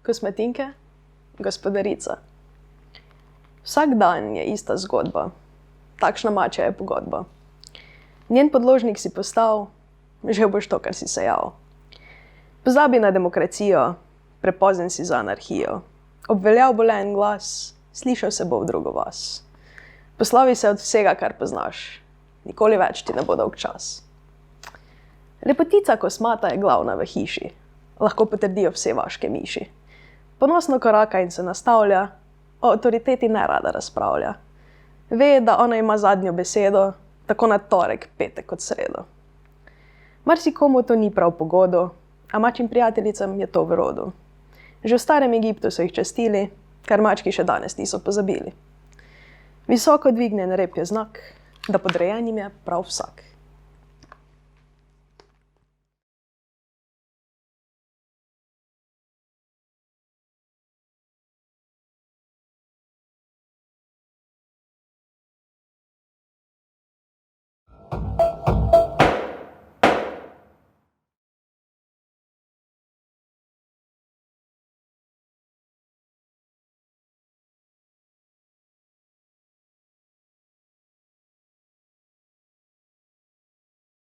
Kosmatinke, gospodarica. Vsak dan je ista zgodba, takšna mačja je pogodba. Njen podložnik si postal, žel boš to, kar si sejal. Pozabi na demokracijo, prepozen si za anarhijo. Obveljal bo le en glas, slišal se bo v drugo vas. Poslovi se od vsega, kar poznaš, nikoli več ti ne bo dolg čas. Lepotica kosmata je glavna v hiši, lahko potrdijo vse vaške miši. Ponosno koraka in se nastavlja, o avtoriteti nerada razpravlja. Ve, da ona ima zadnjo besedo, tako na torek, petek kot sredo. Marsikomu to ni prav pogodo, a mačjim prijateljicam je to v rodu. Že v starem Egiptu so jih častili, kar mački še danes niso pozabili. Visoko dvignjen rep je znak, da podrejenim je prav vsak.